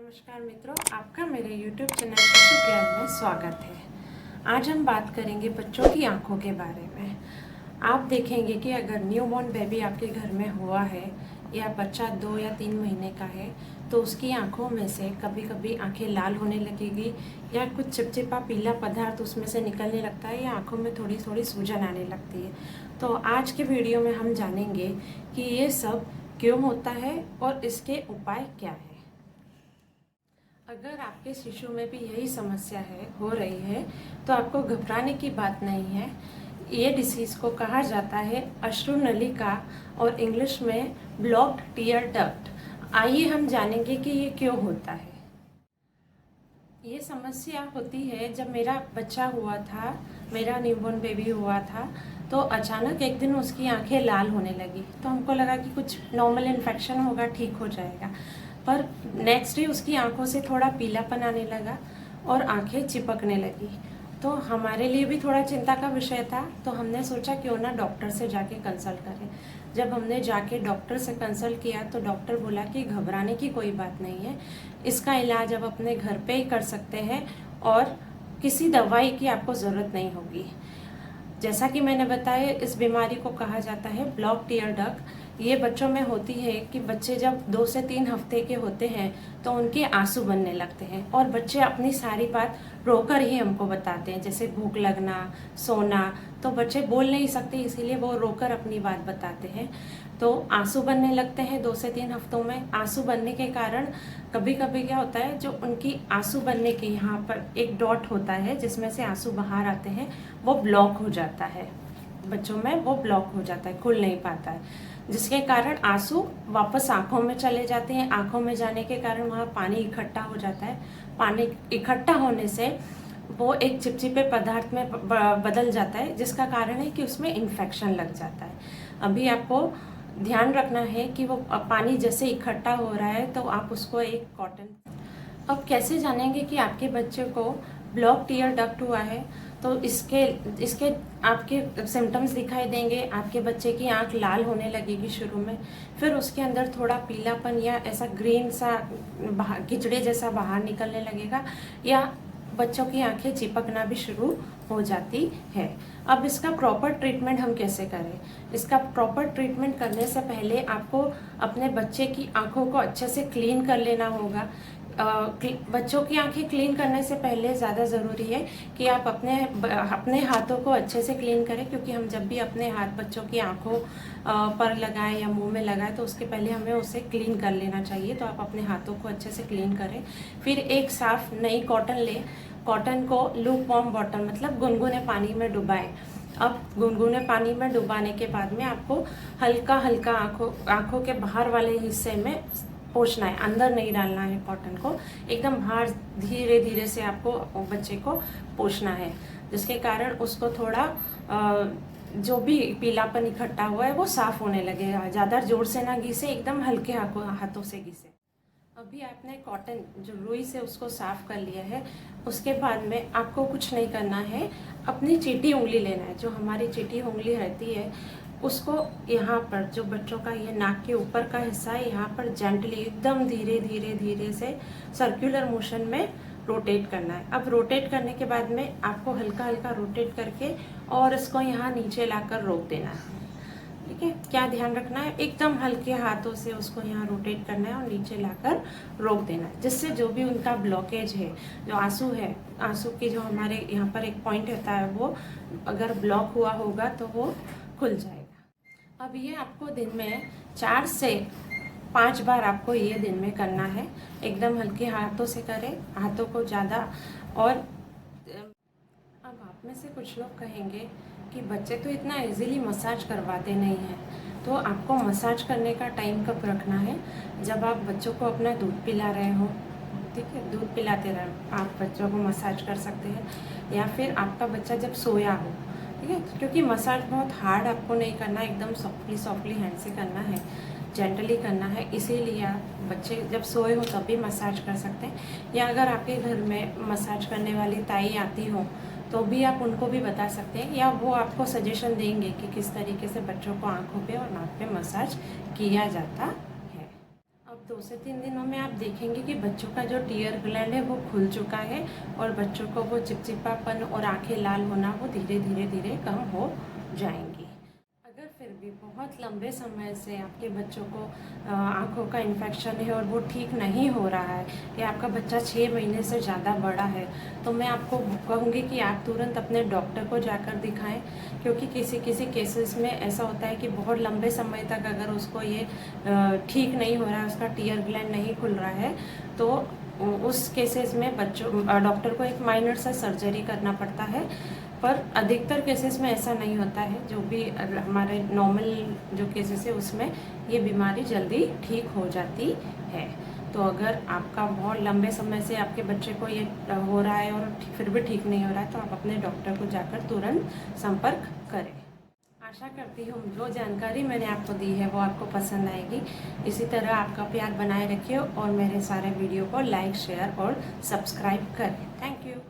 नमस्कार मित्रों, आपका मेरे YouTube चैनल शिशु ज्ञान में स्वागत है। आज हम बात करेंगे बच्चों की आंखों के बारे में। आप देखेंगे कि अगर न्यूबॉर्न बेबी आपके घर में हुआ है या बच्चा 2 या 3 महीने का है तो उसकी आंखों में से कभी कभी आंखें लाल होने लगेगी या कुछ चिपचिपा पीला पदार्थ उसमें से निकलने लगता है या आंखों में थोड़ी थोड़ी सूजन आने लगती है। तो आज के वीडियो में हम जानेंगे कि ये सब क्यों होता है और इसके उपाय क्या है। अगर आपके शिशु में भी यही समस्या हो रही है तो आपको घबराने की बात नहीं है। ये डिसीज़ को कहा जाता है अश्रु नलिका और इंग्लिश में ब्लॉक्ड टीयर डक्ट। आइए हम जानेंगे कि ये क्यों होता है। ये समस्या होती है जब मेरा बच्चा हुआ था, मेरा न्यूबॉर्न बेबी हुआ था, तो अचानक एक दिन उसकी आंखें लाल होने लगी। तो हमको लगा कि कुछ नॉर्मल इन्फेक्शन होगा, ठीक हो जाएगा। पर नेक्स्ट डे उसकी आंखों से थोड़ा पीलापन आने लगा और आंखें चिपकने लगी। तो हमारे लिए भी थोड़ा चिंता का विषय था, तो हमने सोचा क्यों ना डॉक्टर से जाके कंसल्ट करें। जब हमने जाके डॉक्टर से कंसल्ट किया तो डॉक्टर बोला कि घबराने की कोई बात नहीं है, इसका इलाज आप अपने घर पे ही कर सकते हैं और किसी दवाई की आपको ज़रूरत नहीं होगी। जैसा कि मैंने बताया, इस बीमारी को कहा जाता है ब्लॉक टीयर डक्ट। ये बच्चों में होती है कि बच्चे जब 2 से 3 हफ्ते के होते हैं तो उनके आंसू बनने लगते हैं और बच्चे अपनी सारी बात रोकर ही हमको बताते हैं, जैसे भूख लगना, सोना। तो बच्चे बोल नहीं सकते, इसीलिए वो रोकर अपनी बात बताते हैं। तो आंसू बनने लगते हैं 2 से 3 हफ्तों में। आंसू बनने के कारण कभी कभी क्या होता है, जो उनकी आंसू बनने के यहाँ पर एक डॉट होता है जिसमें से आंसू बाहर आते हैं, वो ब्लॉक हो जाता है। बच्चों में वो ब्लॉक हो जाता है, खुल नहीं पाता है, जिसके कारण आंसू वापस आंखों में चले जाते हैं। आंखों में जाने के कारण वहाँ पानी इकट्ठा हो जाता है। पानी इकट्ठा होने से वो एक चिपचिपे पदार्थ में बदल जाता है, जिसका कारण है कि उसमें इन्फेक्शन लग जाता है। अभी आपको ध्यान रखना है कि वो पानी जैसे इकट्ठा हो रहा है तो आप उसको एक कॉटन। अब कैसे जानेंगे कि आपके बच्चे को ब्लॉक टीयर डक्ट हुआ है? तो इसके आपके सिम्टम्स दिखाई देंगे। आपके बच्चे की आंख लाल होने लगेगी शुरू में, फिर उसके अंदर थोड़ा पीलापन या ऐसा ग्रीन सा कीचड़े जैसा बाहर निकलने लगेगा, या बच्चों की आंखें चिपकना भी शुरू हो जाती है। अब इसका प्रॉपर ट्रीटमेंट हम कैसे करें? इसका प्रॉपर ट्रीटमेंट करने से पहले आपको अपने बच्चे की आंखों को अच्छे से क्लीन कर लेना होगा। बच्चों की आंखें क्लीन करने से पहले ज़्यादा ज़रूरी है कि आप अपने हाथों को अच्छे से क्लीन करें, क्योंकि हम जब भी अपने हाथ बच्चों की आंखों पर लगाएं या मुंह में लगाएं तो उसके पहले हमें उसे क्लीन कर लेना चाहिए। तो आप अपने हाथों को अच्छे से क्लीन करें। फिर एक साफ नई कॉटन लें। कॉटन को लूक वार्म वाटर मतलब गुनगुने पानी में डुबाएं। अब गुनगुने पानी में डुबाने के बाद में आपको हल्का हल्का आंखों के बाहर वाले हिस्से में पोंछना है, अंदर नहीं डालना है कॉटन को। एकदम बाहर धीरे धीरे से आपको बच्चे को पोंछना है, जिसके कारण उसको थोड़ा जो भी पीलापन इकट्ठा हुआ है वो साफ होने लगेगा। ज़्यादा जोर से ना घिसे, एकदम हल्के हाथों से घिसे। अभी आपने कॉटन जो रुई से उसको साफ कर लिया है, उसके बाद में आपको कुछ नहीं करना है। अपनी चीटी उंगली लेना है। जो हमारी चीटी उंगली रहती है उसको यहाँ पर, जो बच्चों का ये नाक के ऊपर का हिस्सा है, यहाँ पर जेंटली एकदम धीरे धीरे धीरे से सर्कुलर मोशन में रोटेट करना है। अब रोटेट करने के बाद में आपको हल्का हल्का रोटेट करके और इसको यहाँ नीचे लाकर रोक देना है। ठीक है, क्या ध्यान रखना है? एकदम हल्के हाथों से उसको यहाँ रोटेट करना है और नीचे लाकर रोक देना है, जिससे जो भी उनका ब्लॉकेज है, जो आंसू है, आंसू की जो हमारे यहाँ पर एक पॉइंट होता है, वो अगर ब्लॉक हुआ होगा तो वो खुल जाएगा। अब ये आपको दिन में 4 से 5 बार आपको ये दिन में करना है। एकदम हल्के हाथों से करें, हाथों को ज़्यादा। और अब आप में से कुछ लोग कहेंगे कि बच्चे तो इतना इजीली मसाज करवाते नहीं हैं, तो आपको मसाज करने का टाइम कब रखना है? जब आप बच्चों को अपना दूध पिला रहे हो, ठीक है, दूध पिलाते रहे आप बच्चों को मसाज कर सकते हैं, या फिर आपका बच्चा जब सोया हो, ठीक है। क्योंकि मसाज बहुत हार्ड आपको नहीं करना, एकदम सॉफ्टली सॉफ्टली हैंड से करना है, जेंटली करना है। इसीलिए आप बच्चे जब सोए हो तब भी मसाज कर सकते हैं, या अगर आपके घर में मसाज करने वाली ताई आती हो तो भी आप उनको भी बता सकते हैं, या वो आपको सजेशन देंगे कि किस तरीके से बच्चों को आंखों पे और नाक पे मसाज किया जाता है। अब 2 से 3 दिनों में आप देखेंगे कि बच्चों का जो टीयर ग्लैंड है वो खुल चुका है और बच्चों को वो चिपचिपापन और आंखें लाल होना वो धीरे धीरे कम हो जाएंगी। अगर फिर भी बहुत लंबे समय से आपके बच्चों को आंखों का इन्फेक्शन है और वो ठीक नहीं हो रहा है या आपका बच्चा 6 महीने से ज़्यादा बड़ा है, तो मैं आपको कहूँगी कि आप तुरंत अपने डॉक्टर को जाकर दिखाएं, क्योंकि किसी किसी केसेस में ऐसा होता है कि बहुत लंबे समय तक अगर उसको ये ठीक नहीं हो रहा है, उसका टीयर ग्लैंड नहीं खुल रहा है, तो उस केसेस में डॉक्टर को एक माइनर सा सर्जरी करना पड़ता है। पर अधिकतर केसेस में ऐसा नहीं होता है। जो भी हमारे नॉर्मल जो केसेस है उसमें ये बीमारी जल्दी ठीक हो जाती है। तो अगर आपका बहुत लंबे समय से आपके बच्चे को ये हो रहा है और फिर भी ठीक नहीं हो रहा है, तो आप अपने डॉक्टर को जाकर तुरंत संपर्क करें। आशा करती हूँ जो जानकारी मैंने आपको दी है वो आपको पसंद आएगी। इसी तरह आपका प्यार बनाए रखिए और मेरे सारे वीडियो को लाइक, शेयर और सब्सक्राइब करें। Thank you.